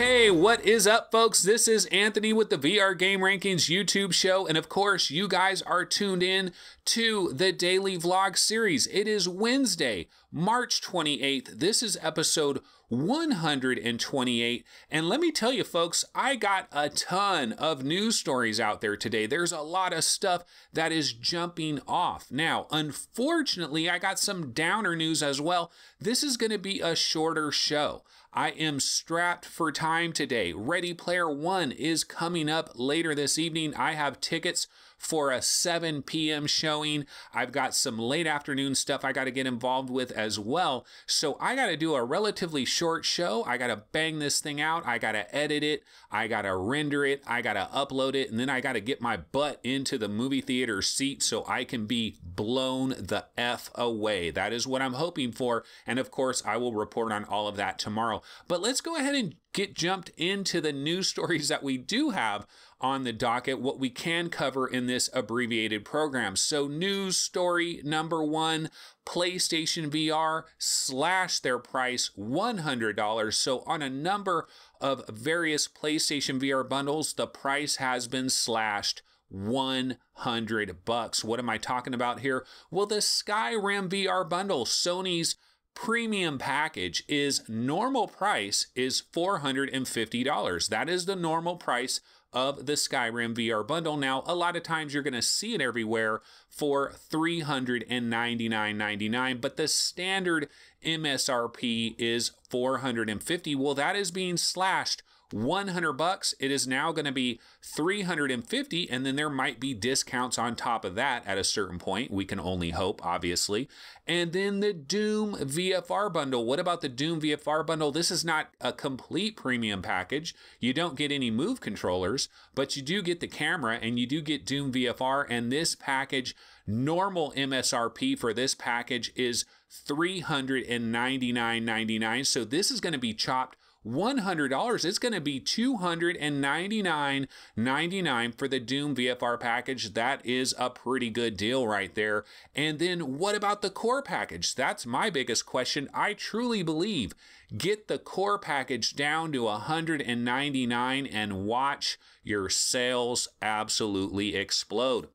Hey, what is up, folks? This is Anthony with the VR Game Rankings YouTube show, and of course, you guys are tuned in to the daily vlog series. It is Wednesday, March 28th. This is episode 128, and let me tell you, folks, I got a ton of news stories out there today. There's a lot of stuff that is jumping off. Now, unfortunately, I got some downer news as well. This is going to be a shorter show. I am strapped for time today. Ready Player One is coming up later this evening. I have tickets for a 7 p.m. showing. I've got some late afternoon stuff I got to get involved with as well. So I got to do a relatively short show. I got to bang this thing out. I got to edit it. I got to render it. I got to upload it. And then I got to get my butt into the movie theater seat so I can be blown the F away. That is what I'm hoping for. And of course, I will report on all of that tomorrow. But let's go ahead and get jumped into the news stories that we do have on the docket, what we can cover in this abbreviated program. So news story number one, PlayStation VR slashed their price $100. So on a number of various PlayStation VR bundles, the price has been slashed $100. What am I talking about here? Well, the Skyrim VR bundle, Sony's premium package, is normal price is $450. That is the normal price of the Skyrim VR bundle. Now, a lot of times you're going to see it everywhere for $399.99, but the standard MSRP is $450. Well, that is being slashed $100. It is now going to be $350, and then there might be discounts on top of that at a certain point. We can only hope, obviously. And then the Doom VFR bundle. What about the Doom VFR bundle? This is not a complete premium package. You don't get any Move controllers, but you do get the camera and you do get Doom VFR, and this package, normal MSRP for this package is $399.99. So this is going to be chopped $100. It's going to be $299.99 for the Doom VFR package. That is a pretty good deal right there. And then what about the core package? That's my biggest question. I truly believe get the core package down to $199 and watch your sales absolutely explode.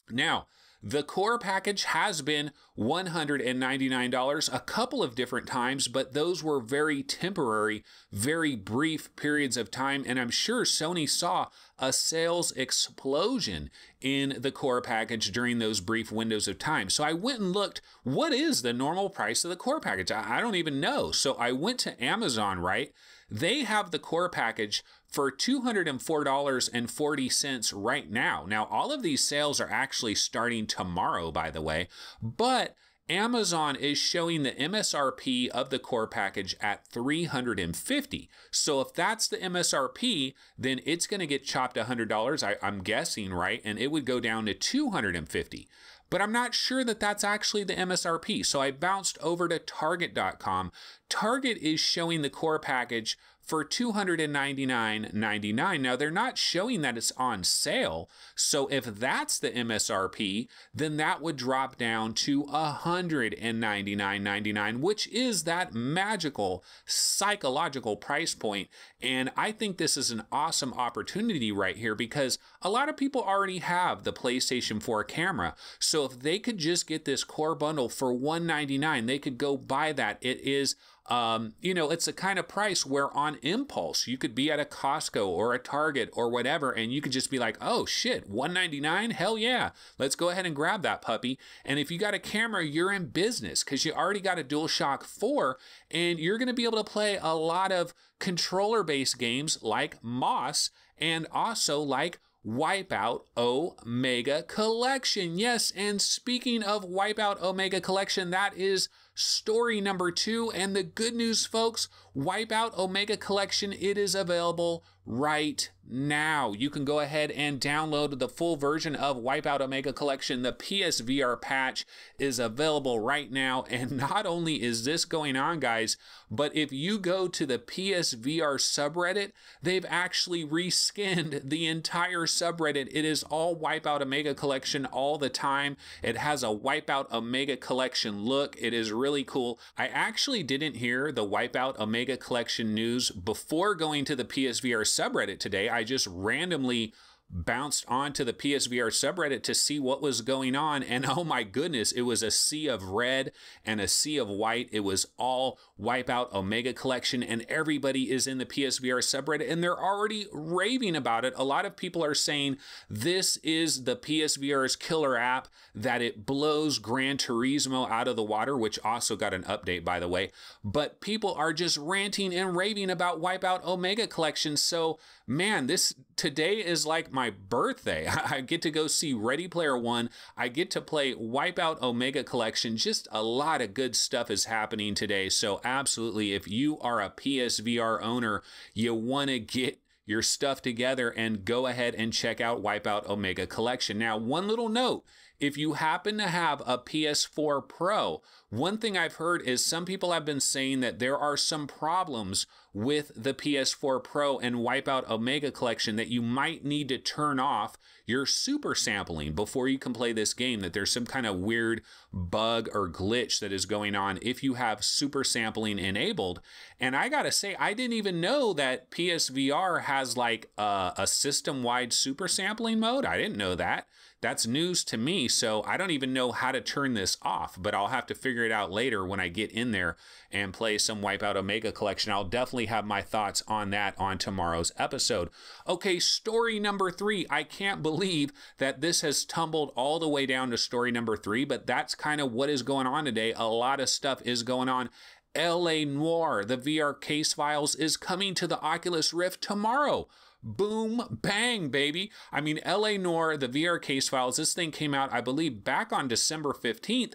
Now, the core package has been $199 a couple of different times, but those were very temporary, very brief periods of time, and I'm sure Sony saw a sales explosion in the core package during those brief windows of time. So I went and looked, what is the normal price of the core package? I don't even know. So I went to Amazon, right? They have the core package for $204.40 right now. Now, all of these sales are actually starting tomorrow, by the way, but Amazon is showing the MSRP of the core package at $350. So if that's the MSRP, then it's going to get chopped $100, I'm guessing, right? And it would go down to $250. But I'm not sure that that's actually the MSRP. So I bounced over to Target.com. Target is showing the core package for $299.99. Now, they're not showing that it's on sale. So if that's the MSRP, then that would drop down to $199.99, which is that magical psychological price point. And I think this is an awesome opportunity right here because a lot of people already have the PlayStation 4 camera. So if they could just get this core bundle for $199, they could go buy that. It is it's a kind of price where on impulse, you could be at a Costco or a Target or whatever, and you could just be like, oh shit, $199? Hell yeah. Let's go ahead and grab that puppy. And if you got a camera, you're in business because you already got a DualShock 4 and you're going to be able to play a lot of controller-based games like Moss and also like Wipeout Omega Collection. Yes, and speaking of Wipeout Omega Collection, that is story number 2. And the good news, folks, Wipeout Omega Collection, it is available right now. You can go ahead and download the full version of Wipeout Omega Collection. The PSVR patch is available right now. And not only is this going on, guys, but if you go to the PSVR subreddit, they've actually reskinned the entire subreddit. It is all Wipeout Omega Collection all the time. It has a Wipeout Omega Collection look. It is really cool. I actually didn't hear the Wipeout Omega Omega Collection news before going to the PSVR subreddit today. I just randomly bounced onto the PSVR subreddit to see what was going on, and oh my goodness, it was a sea of red and a sea of white. It was all Wipeout Omega Collection, and everybody is in the PSVR subreddit and they're already raving about it. A lot of people are saying this is the PSVR's killer app, that it blows Gran Turismo out of the water, which also got an update, by the way. But people are just ranting and raving about Wipeout Omega Collection. So man, this today is like my birthday. I get to go see Ready Player One. I get to play Wipeout Omega Collection. Just a lot of good stuff is happening today. So absolutely, if you are a PSVR owner, you want to get your stuff together and go ahead and check out Wipeout Omega Collection. Now, one little note, if you happen to have a PS4 Pro, one thing I've heard is some people have been saying that there are some problems with the PS4 Pro and Wipeout Omega Collection, that you might need to turn off your super sampling before you can play this game, that there's some kind of weird bug or glitch that is going on if you have super sampling enabled. And I gotta say, I didn't even know that PSVR has like a system-wide super sampling mode. I didn't know that. That's news to me, so I don't even know how to turn this off, but I'll have to figure it out later when I get in there and play some Wipeout Omega Collection. I'll definitely have my thoughts on that on tomorrow's episode. Okay, story number 3. I can't believe that this has tumbled all the way down to story number 3, but that's kind of what is going on today. A lot of stuff is going on. L.A.Noire, the VR case files, is coming to the Oculus Rift tomorrow. Boom, bang, baby. I mean, L.A.Noire, the VR case files, this thing came out, I believe, back on December 15th,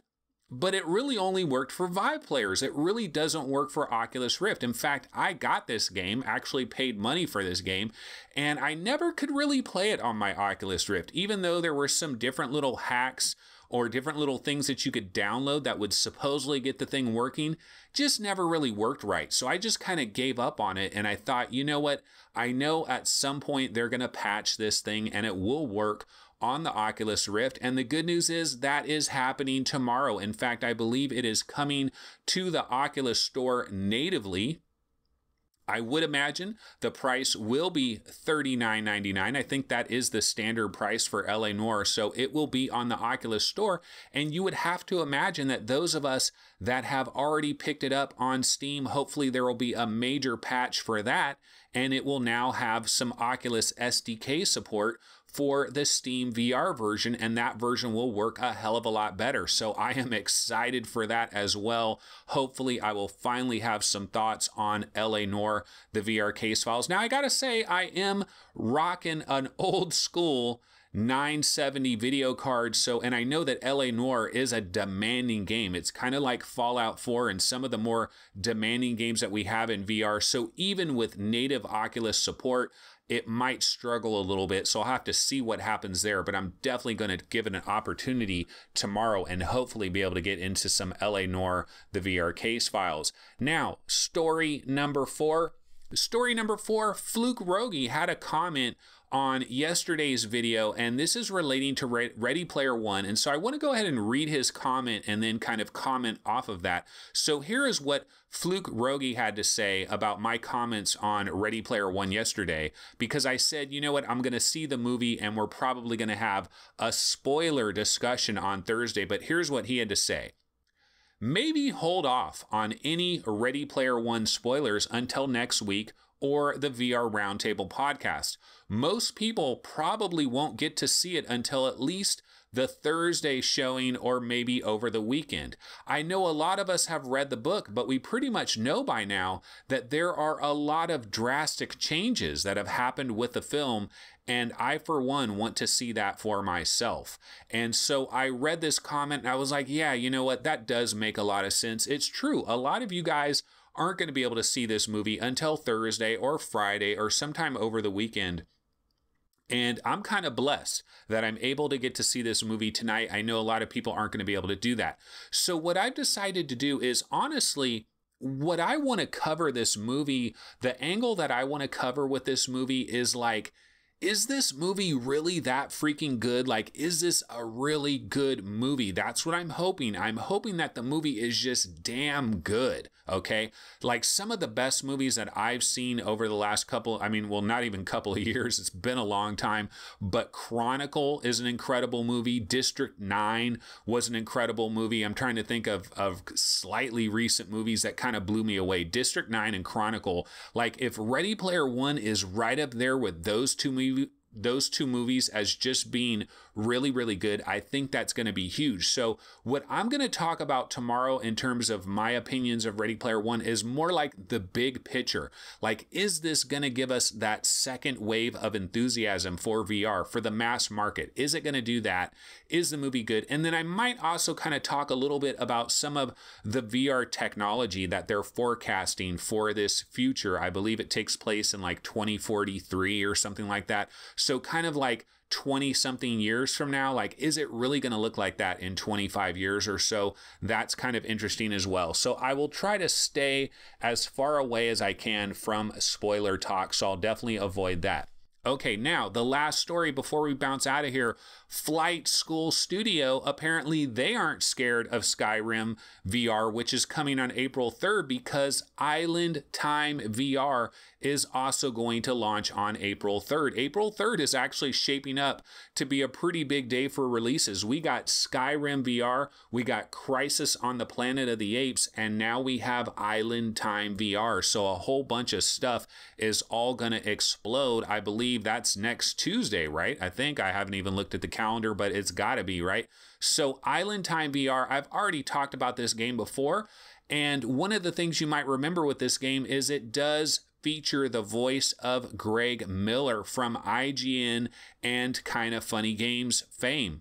but it really only worked for Vive players. It really doesn't work for Oculus Rift. In fact, I got this game, actually paid money for this game, and I never could really play it on my Oculus Rift, even though there were some different little hacks or different little things that you could download that would supposedly get the thing working, just never really worked right. So I just kind of gave up on it, and I thought, you know what? I know at some point they're going to patch this thing and it will work on the Oculus Rift. And the good news is that is happening tomorrow. In fact, I believe it is coming to the Oculus Store natively. I would imagine the price will be $39.99. I think that is the standard price for L.A.Noire, so it will be on the Oculus Store, and you would have to imagine that those of us that have already picked it up on Steam, hopefully there will be a major patch for that, and it will now have some Oculus SDK support for the Steam VR version, and that version will work a hell of a lot better. So I am excited for that as well. Hopefully I will finally have some thoughts on L.A.Noire, the VR case files. Now I gotta say, I am rocking an old school 970 video card, and I know that L.A.Noire is a demanding game. It's kind of like Fallout 4 and some of the more demanding games that we have in VR. So even with native Oculus support, it might struggle a little bit, so I'll have to see what happens there, but I'm definitely going to give it an opportunity tomorrow and hopefully be able to get into some L.A.Noire, the VR case files. Now, story number 4. Story number 4, Fluke Rogie had a comment on yesterday's video, and this is relating to Ready Player One. And so I want to go ahead and read his comment and then kind of comment off of that. So here is what Fluke Rogie had to say about my comments on Ready Player One yesterday, because I said, you know what, I'm going to see the movie and we're probably going to have a spoiler discussion on Thursday. But here's what he had to say. Maybe hold off on any Ready Player One spoilers until next week or the VR Roundtable podcast. Most people probably won't get to see it until at least the Thursday showing or maybe over the weekend. I know a lot of us have read the book, but we pretty much know by now that there are a lot of drastic changes that have happened with the film, and I, for one, want to see that for myself. And so I read this comment and I was like, yeah, you know what? That does make a lot of sense. It's true. A lot of you guys aren't going to be able to see this movie until Thursday or Friday or sometime over the weekend. And I'm kind of blessed that I'm able to get to see this movie tonight. I know a lot of people aren't going to be able to do that. So what I've decided to do is, honestly, what I want to cover this movie, the angle that I want to cover with this movie is like, is this movie really that freaking good? Like, is this a really good movie? That's what I'm hoping. I'm hoping that the movie is just damn good, okay? Like, some of the best movies that I've seen over the last couple, I mean, well, not even couple of years, it's been a long time, but Chronicle is an incredible movie. District 9 was an incredible movie. I'm trying to think of slightly recent movies that kind of blew me away. District 9 and Chronicle, like, if Ready Player One is right up there with those two movies as just being really, really good, I think that's going to be huge. So what I'm going to talk about tomorrow in terms of my opinions of Ready Player One is more like the big picture. Like, is this going to give us that second wave of enthusiasm for VR, for the mass market? Is it going to do that? Is the movie good? And then I might also kind of talk a little bit about some of the VR technology that they're forecasting for this future. I believe it takes place in like 2043 or something like that. So kind of like 20 something years from now, like, is it really going to look like that in 25 years or so? That's kind of interesting as well. So I will try to stay as far away as I can from spoiler talk. So I'll definitely avoid that. Okay, now the last story before we bounce out of here. Flight School Studio, apparently they aren't scared of Skyrim VR, which is coming on April 3rd, because Island Time VR is also going to launch on April 3rd. April 3rd is actually shaping up to be a pretty big day for releases. We got Skyrim VR, we got Crisis on the Planet of the Apes, and now we have Island Time VR. So a whole bunch of stuff is all going to explode. I believe that's next Tuesday, right? I think. I haven't even looked at the calendar, but it's got to be, right? So Island Time VR, I've already talked about this game before, and one of the things you might remember with this game is it does feature the voice of Greg Miller from IGN and Kinda Funny Games fame.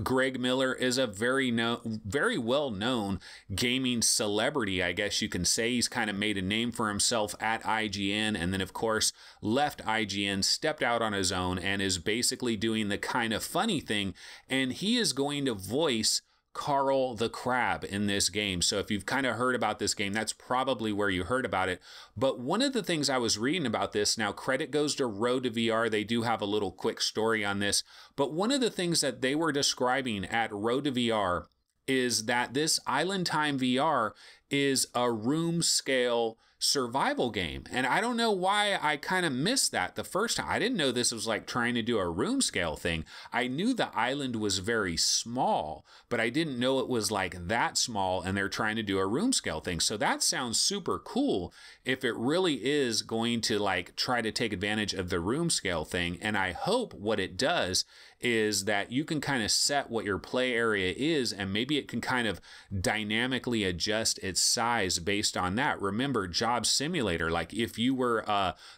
Greg Miller is a very well-known gaming celebrity, I guess you can say. He's kind of made a name for himself at IGN, and then of course left IGN, stepped out on his own, and is basically doing the Kinda Funny thing, and he is going to voice Carl the Crab in this game. So if you've kind of heard about this game, that's probably where you heard about it. But one of the things I was reading about this, now credit goes to Road to VR, they do have a little quick story on this, but one of the things that they were describing at Road to VR is that this Island Time VR is a room scale survival game. And I don't know why I kind of missed that the first time. I didn't know this was like trying to do a room scale thing. I knew the island was very small, but I didn't know it was like that small and they're trying to do a room scale thing. So that sounds super cool if it really is going to like try to take advantage of the room scale thing. And I hope what it does is that you can kind of set what your play area is, and maybe it can kind of dynamically adjust its size based on that. Remember, Job Simulator, like if you were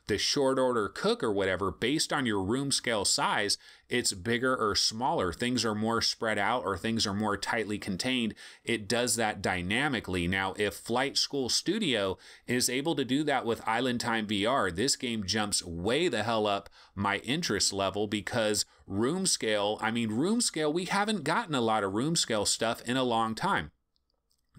the short order cook or whatever, based on your room scale size, it's bigger or smaller. Things are more spread out or things are more tightly contained. It does that dynamically. Now, if Flight School Studio is able to do that with Island Time VR, this game jumps way the hell up my interest level, because room scale, we haven't gotten a lot of room scale stuff in a long time.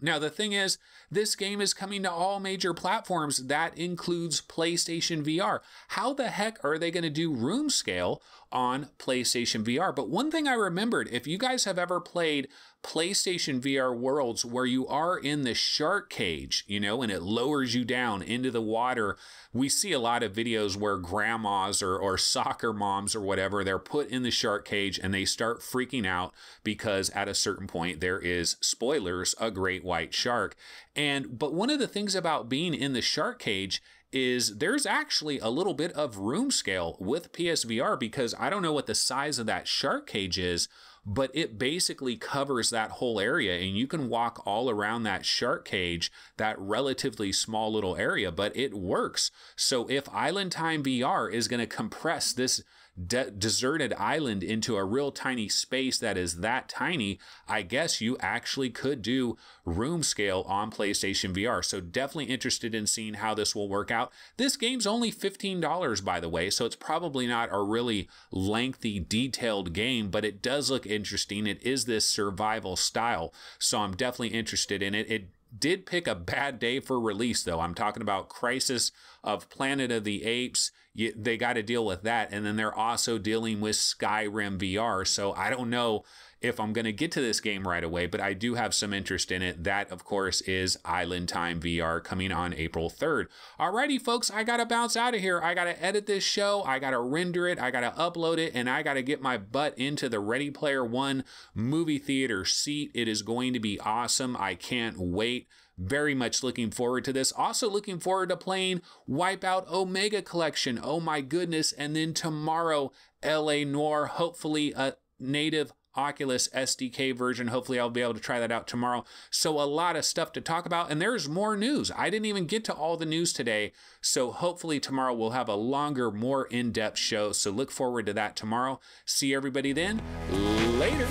Now, the thing is, this game is coming to all major platforms. That includes PlayStation VR. How the heck are they going to do room scale on PlayStation VR? But one thing I remembered, if you guys have ever played PlayStation VR Worlds where you are in the shark cage, you know, and it lowers you down into the water, we see a lot of videos where grandmas or soccer moms or whatever, they're put in the shark cage and they start freaking out because at a certain point there is, spoilers, a great white shark. But one of the things about being in the shark cage is there's actually a little bit of room scale with PSVR, because I don't know what the size of that shark cage is, but it basically covers that whole area and you can walk all around that shark cage, that relatively small little area, but it works. So if Island Time VR is going to compress this deserted island into a real tiny space that is that tiny, I guess you actually could do room scale on PlayStation VR. So definitely interested in seeing how this will work out. This game's only $15, by the way, so it's probably not a really lengthy, detailed game, but it does look interesting. It is this survival style, so I'm definitely interested in it. It did pick a bad day for release, though. I'm talking about Crisis of Planet of the Apes. they got to deal with that. And then they're also dealing with Skyrim VR. So I don't know if I'm going to get to this game right away, but I do have some interest in it. That, of course, is Island Time VR coming on April 3rd. Alrighty, folks, I got to bounce out of here. I got to edit this show. I got to render it. I got to upload it, and I got to get my butt into the Ready Player One movie theater seat. It is going to be awesome. I can't wait. Very much looking forward to this. Also looking forward to playing Wipeout Omega Collection. Oh my goodness. And then tomorrow, L.A.Noire, hopefully a native Oculus SDK version. Hopefully I'll be able to try that out tomorrow. So a lot of stuff to talk about, and there's more news. I didn't even get to all the news today. So hopefully tomorrow we'll have a longer, more in-depth show. So look forward to that tomorrow. See everybody then. Later.